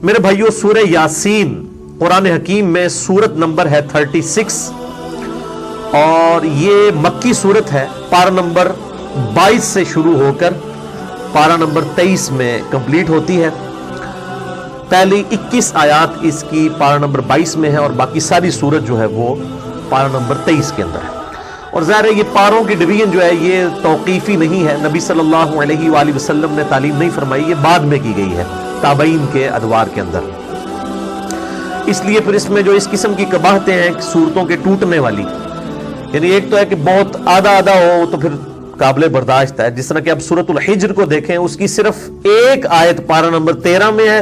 میرے بھائیوں، سورہ یاسین قرآن حکیم میں سورت نمبر ہے 36 اور یہ مکی سورت ہے. پارہ نمبر 22 سے شروع ہو کر پارہ نمبر 23 میں کمپلیٹ ہوتی ہے. پہلی 21 آیات اس کی پارہ نمبر 22 میں ہے اور باقی ساری سورت جو ہے وہ پارہ نمبر 23 کے اندر ہے. اور ظاہر ہے یہ پاروں کی ڈویژن جو ہے یہ توقیفی نہیں ہے، نبی صلی اللہ علیہ وآلہ وسلم نے تعلیم نہیں فرمائی، یہ بعد میں کی گئی ہے تابعین کے ادوار کے اندر. اس لیے پھر اس میں جو اس قسم کی قباحتیں ہیں صورتوں کے ٹوٹنے والی، یعنی ایک تو ہے کہ بہت آدھا ہو تو پھر قابل برداشت ہے. جس طرح کہ اب سورۃ الحجر کو دیکھیں، اس کی صرف ایک آیت پارہ نمبر 13 میں ہے،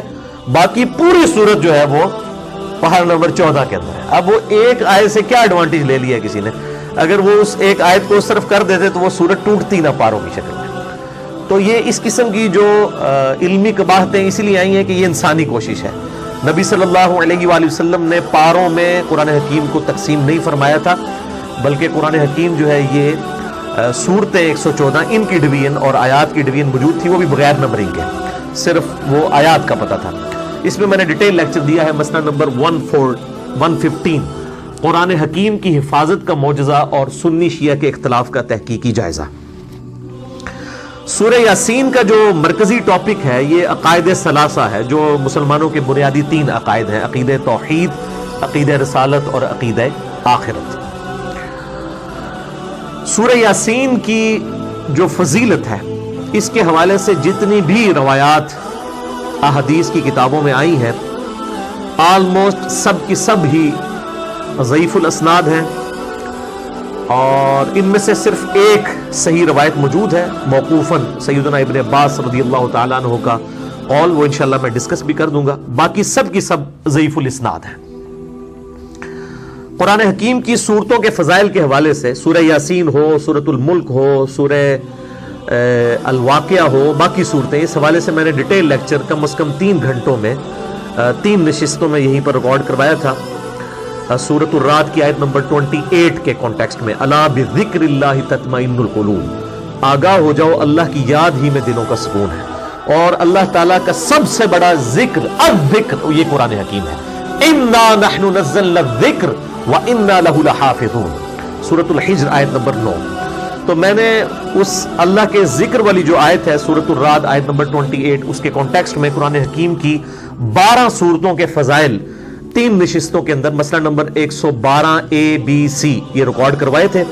باقی پوری سورت جو ہے وہ پارہ نمبر 14 کے اندر ہے. اب وہ ایک آیت سے کیا ایڈوانٹیج لے لیا کسی نے؟ اگر وہ اس ایک آیت کو صرف کر دیتے تو وہ سورت ٹوٹتی نہ پاروں کی شکل میں. تو یہ اس قسم کی جو علمی قباحتیں اسی لیے آئی ہیں کہ یہ انسانی کوشش ہے. نبی صلی اللہ علیہ وآلہ وسلم نے پاروں میں قرآن حکیم کو تقسیم نہیں فرمایا تھا، بلکہ قرآن حکیم جو ہے یہ سورتیں 114 ان کی ڈویژن اور آیات کی ڈویژن موجود تھی، وہ بھی بغیر نمبرنگ کے، صرف وہ آیات کا پتہ تھا. اس میں میں نے ڈیٹیل لیکچر دیا ہے، مسئلہ نمبر 115 قرآن حکیم کی حفاظت کا معجزہ اور سنی شیعہ کے اختلاف کا تحقیقی جائزہ. سورہ یاسین کا جو مرکزی ٹاپک ہے یہ عقائد ثلاثہ ہے، جو مسلمانوں کے بنیادی 3 عقائد ہیں: عقیدہ توحید، عقیدہ رسالت اور عقیدہ آخرت. سورہ یاسین کی جو فضیلت ہے اس کے حوالے سے جتنی بھی روایات احادیث کی کتابوں میں آئی ہیں آلموسٹ سب کی سب ہی ضعیف الاسناد ہیں، اور ان میں سے صرف ایک صحیح روایت موجود ہے موقوفاً سیدنا ابن عباس رضی اللہ تعالیٰ عنہ کا قول، وہ انشاءاللہ میں ڈسکس بھی کر دوں گا. باقی سب کی سب ضعیف الاسناد ہیں. قرآن حکیم کی صورتوں کے فضائل کے حوالے سے سورہ یاسین ہو، سورۃ الملک ہو، سورہ الواقعہ ہو، باقی صورتیں، اس حوالے سے میں نے ڈیٹیل لیکچر کم از کم 3 گھنٹوں میں 3 نشستوں میں یہیں پر ریکارڈ کروایا تھا. سورۃ الرعد کی آیت نمبر 28 کے کانٹیکسٹ میں، الا بذکر اللہ تطمئن القلوب، آگاہ ہو جاؤ اللہ کی یاد ہی میں دلوں کا سکون ہے. اور اللہ تعالیٰ کا سب سے بڑا ذکر الذکر یہ قرآن حکیم ہے. انا نحن نزلنا الذکر وانا لہ لحافظون، سورۃ الحجر آیت نمبر 9. تو میں نے اس اللہ کے ذکر والی جو آیت ہے سورۃ الرعد آیت نمبر 28، اس کے کانٹیکسٹ میں قرآن حکیم کی 12 صورتوں کے فضائل 3 نشستوں کے اندر مسئلہ نمبر 112 ABC یہ ریکارڈ کروائے تھے.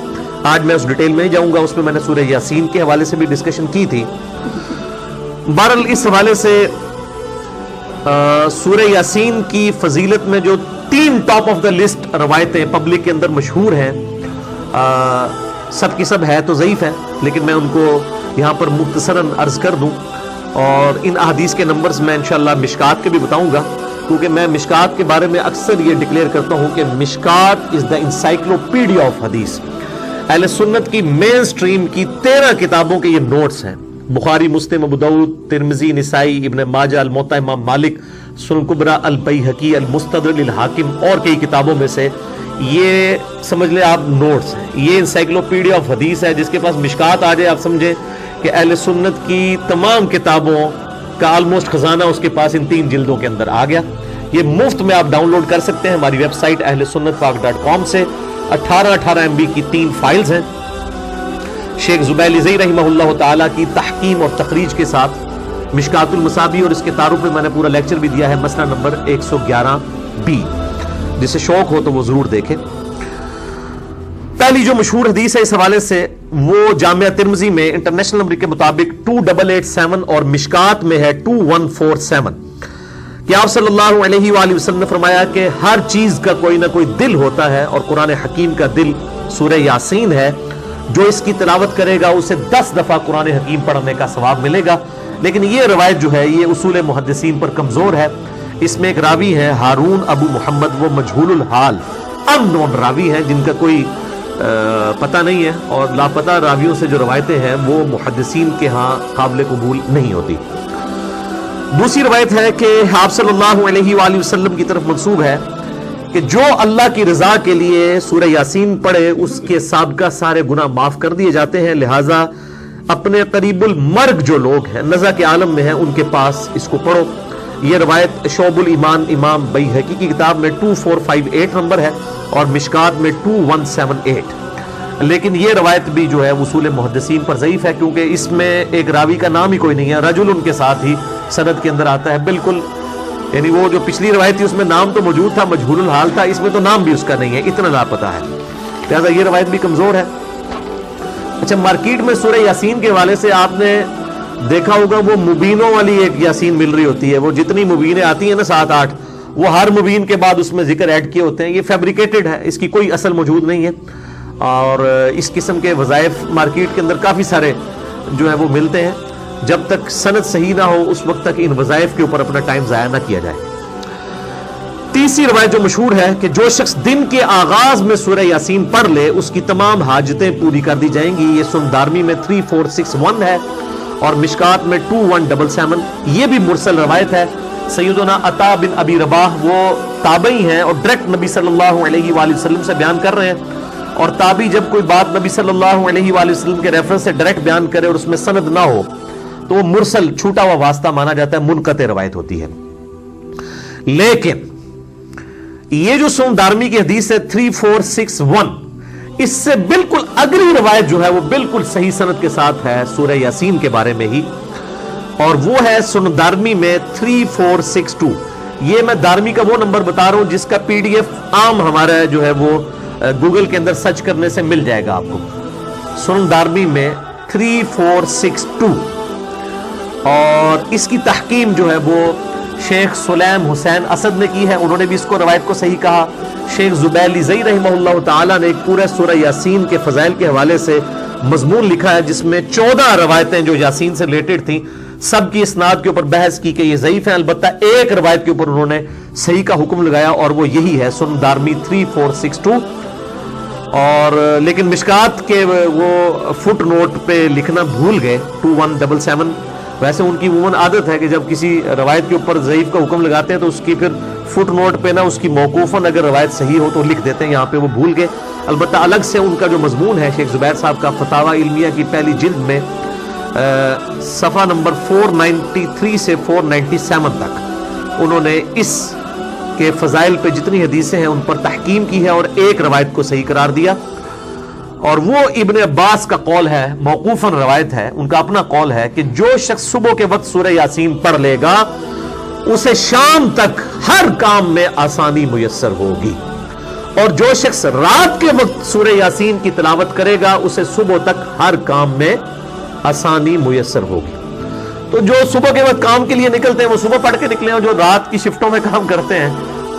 آج میں اس ڈیٹیل میں ہی جاؤں گا، اس میں میں نے سورہ یاسین کے حوالے سے بھی ڈسکشن کی تھی. بہرحال اس حوالے سے سورہ یاسین کی فضیلت میں جو 3 ٹاپ آف دا لسٹ روایتیں پبلک کے اندر مشہور ہیں، سب کی سب ہے تو ضعیف ہے، لیکن میں ان کو یہاں پر مختصراً عرض کر دوں. اور ان احادیث کے نمبرز میں انشاءاللہ مشکات کے بھی بتاؤں گا، کیونکہ میں مشکات کے بارے میں اکثر یہ ڈکلیئر کرتا ہوں کہ مشکات از دا انسائکلوپیڈیا آف حدیث. اہل سنت کی مین سٹریم کی 13 کتابوں کے یہ نوٹس ہیں. بخاری، مسلم، ابو داؤد، ترمذی، نسائی، ابن ماجہ، الموطا امام مالک، سنن کبریٰ، البیہقی، المستدرک للحاکم اور کئی کتابوں میں سے یہ سمجھ لیں آپ نوٹس ہیں. یہ انسائکلوپیڈیا آف حدیث ہے. جس کے پاس مشکات آ جائے آپ سمجھیں کہ اہل سنت کی تمام کتابوں کا آلموسٹ خزانہ اس کے پاس ان 3 جلدوں کے اندر آ گیا. یہ مفت میں آپ ڈاؤن لوڈ کر سکتے ہیں ہماری ویب سائٹ ahlsunnatpaq.com سے. 18 MB کی 3 فائلز ہیں. شیخ زبیل زئی رحمہ اللہ تعالیٰ کی تحکیم اور تخریج کے ساتھ مشکات المصابی، اور اس کے تعارف میں میں نے پورا لیکچر بھی دیا ہے، مسئلہ نمبر 111B. جسے شوق ہو تو وہ ضرور دیکھیں. پہلی جو مشہور حدیث ہے اس حوالے سے وہ جامعہ ترمذی میں انٹرنیشنل نمبر کے مطابق 2887 اور مشکات میں ہے 2147 کہ آپ صلی اللہ علیہ وآلہ وسلم نے فرمایا کہ ہر چیز کا کوئی نہ کوئی دل ہوتا ہے، اور قرآن حکیم کا دل سورہ یاسین ہے. جو اس کی تلاوت کرے گا اسے 10 دفعہ قرآن حکیم پڑھنے کا ثواب ملے گا. لیکن یہ روایت جو ہے یہ اصول محدثین پر کمزور ہے. اس میں ایک راوی ہے ہارون ابو محمد، وہ مجہول الحال، ان نون راوی ہیں جن کا کوئی پتہ نہیں ہے، اور لاپتہ راویوں سے جو روایتیں ہیں وہ محدثین کے ہاں قابل قبول نہیں ہوتی. دوسری روایت ہے کہ آپ صلی اللہ علیہ وآلہ وسلم کی طرف منسوب ہے کہ جو اللہ کی رضا کے لیے سورہ یاسین پڑھے اس کے سابقہ سارے گناہ معاف کر دیے جاتے ہیں. لہٰذا اپنے قریب المرگ جو لوگ ہیں، نزع کے عالم میں ہیں، ان کے پاس اس کو پڑھو. یہ روایت شعب الایمان امام بیہقی کی کتاب میں 2458 نمبر ہے اور مشکات میں 2178. لیکن یہ روایت بھی جو ہے اصول محدثین پر ضعیف ہے، کیونکہ اس میں ایک راوی کا نام ہی کوئی نہیں ہے، رجل ان کے ساتھ ہی سند کے اندر آتا ہے بالکل. یعنی وہ جو پچھلی روایت تھی اس میں نام تو موجود تھا، مجہول الحال تھا، اس میں تو نام بھی اس کا نہیں ہے، اتنا لاپتہ ہے، لہذا یہ روایت بھی کمزور ہے. اچھا، مارکیٹ میں سورہ یاسین کے حوالے سے آپ نے دیکھا ہوگا وہ مبینوں والی ایک یاسین مل رہی ہوتی ہے، وہ جتنی مبینیں آتی ہیں نا 7-8، وہ ہر مبین کے بعد اس میں ذکر ایڈ کیے ہوتے ہیں. یہ فیبریکیٹڈ ہے، اس کی کوئی اصل موجود نہیں ہے، اور اس قسم کے وظائف مارکیٹ کے اندر کافی سارے جو ہے وہ ملتے ہیں. جب تک سند صحیح نہ ہو اس وقت تک ان وظائف کے اوپر اپنا ٹائم ضائع نہ کیا جائے. تیسری روایت جو مشہور ہے کہ جو شخص دن کے آغاز میں سورہ یاسین پڑھ لے اس کی تمام حاجتیں پوری کر دی جائیں گی. یہ سنن دارمی میں 3461 ہے اور مشکات میں 2177. یہ بھی مرسل روایت ہے. سیدنا عطا بن ابی رباح وہ تابعی ہیں اور ڈائریکٹ نبی صلی اللہ علیہ وآلہ وسلم سے بیان کر رہے ہیں، اور تابعی جب کوئی بات نبی صلی اللہ علیہ وآلہ وسلم کے ریفرنس سے ڈائریکٹ بیان کرے اور اس میں سند نہ ہو تو وہ مرسل چھوٹا ہوا واسطہ مانا جاتا ہے، منقطع روایت ہوتی ہے. لیکن یہ جو سنن دارمی کی حدیث ہے 3461، اس سے بالکل اگلی روایت جو ہے وہ بالکل صحیح سند کے ساتھ ہے سورہ یاسین کے بارے میں ہی، اور وہ ہے سنن دارمی میں 3462. یہ میں دارمی کا وہ نمبر بتا رہا ہوں جس کا پی ڈی ایف عام ہمارا جو ہے وہ گوگل کے اندر سرچ کرنے سے مل جائے گا آپ کو. سنن دارمی میں 3462، اور اس کی تحقیم جو ہے وہ شیخ سلیم حسین اسد نے کی ہے، انہوں نے بھی اس کو روایت کو صحیح کہا. شیخ زبیلی زئی رحمہ اللہ تعالی نے ایک پورے سورہ یاسین کے فضائل کے حوالے سے مضمون لکھا ہے جس میں 14 روایتیں جو یاسین سے ریلیٹڈ تھیں سب کی اسناد کے اوپر بحث کی کہ یہ ضعیف ہیں. البتہ ایک روایت کے اوپر انہوں نے صحیح کا حکم لگایا اور وہ یہی ہے سنن دارمی 3462. اور لیکن مشکات کے وہ فٹ نوٹ پہ لکھنا بھول گئے 2177. ویسے ان کی عموماً عادت ہے کہ جب کسی روایت کے اوپر ضعیف کا حکم لگاتے ہیں تو اس کی پھر فٹ نوٹ پہ نا اس کی موقوفاً اگر روایت صحیح ہو تو لکھ دیتے ہیں، یہاں پہ وہ بھول گئے. البتہ الگ سے ان کا جو مضمون ہے شیخ زبیر صاحب کا فتاوی علمیہ کی پہلی جلد میں صفحہ نمبر 493 سے 497 تک انہوں نے اس کے فضائل پہ جتنی حدیثیں ہیں ان پر تحکیم کی ہے اور ایک روایت کو صحیح قرار دیا. اور وہ ابن عباس کا قول ہے، موقوفاً روایت ہے، ان کا اپنا قول ہے کہ جو شخص صبح کے وقت سورہ یاسین پڑھ لے گا اسے شام تک ہر کام میں آسانی میسر ہوگی، اور جو شخص رات کے وقت سورہ یاسین کی تلاوت کرے گا اسے صبح تک ہر کام میں آسانی میسر ہوگی. تو جو صبح کے وقت کام کے لیے نکلتے ہیں وہ صبح پڑھ کے نکلیں، اور جو رات کی شفٹوں میں کام کرتے ہیں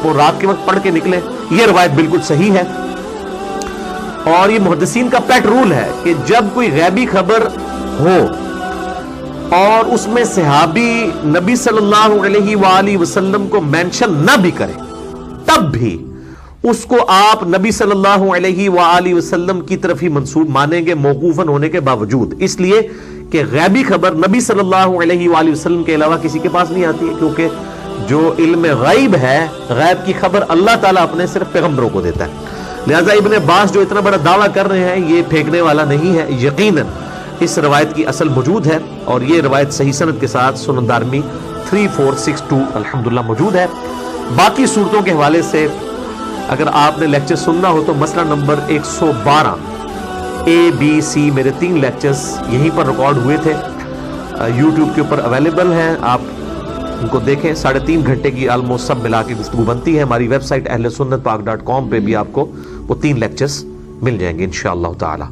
وہ رات کے وقت پڑھ کے نکلیں. یہ روایت بالکل صحیح ہے، اور یہ محدثین کا پیٹ رول ہے کہ جب کوئی غیبی خبر ہو اور اس میں صحابی نبی صلی اللہ علیہ وآلہ وسلم کو مینشن نہ بھی کرے تب بھی اس کو آپ نبی صلی اللہ علیہ وآلہ وسلم کی طرف ہی منسوب مانیں گے موقوفاً ہونے کے باوجود، اس لیے کہ غیبی خبر نبی صلی اللہ علیہ وآلہ وسلم کے علاوہ کسی کے پاس نہیں آتی ہے، کیونکہ جو علم غیب ہے، غیب کی خبر اللہ تعالیٰ اپنے صرف پیغمبروں کو دیتا ہے. لہذا ابن عباس جو اتنا بڑا دعویٰ کر رہے ہیں یہ پھینکنے والا نہیں ہے، یقیناً اس روایت کی اصل موجود ہے، اور یہ روایت صحیح سند کے ساتھ سنن دارمی 3462 الحمدللہ موجود ہے. باقی صورتوں کے حوالے سے اگر آپ نے لیکچر سننا ہو تو مسئلہ نمبر 112 ABC میرے 3 لیکچرز یہیں پر ریکارڈ ہوئے تھے، یوٹیوب کے اوپر اویلیبل ہیں، آپ ان کو دیکھیں. 3.5 گھنٹے کی آلموسٹ سب ملا کے گفتگو بنتی ہے. ہماری ویب سائٹ اہلسنتپاک.com پہ بھی آپ کو وہ 3 لیکچرز مل جائیں گے انشاءاللہ تعالی.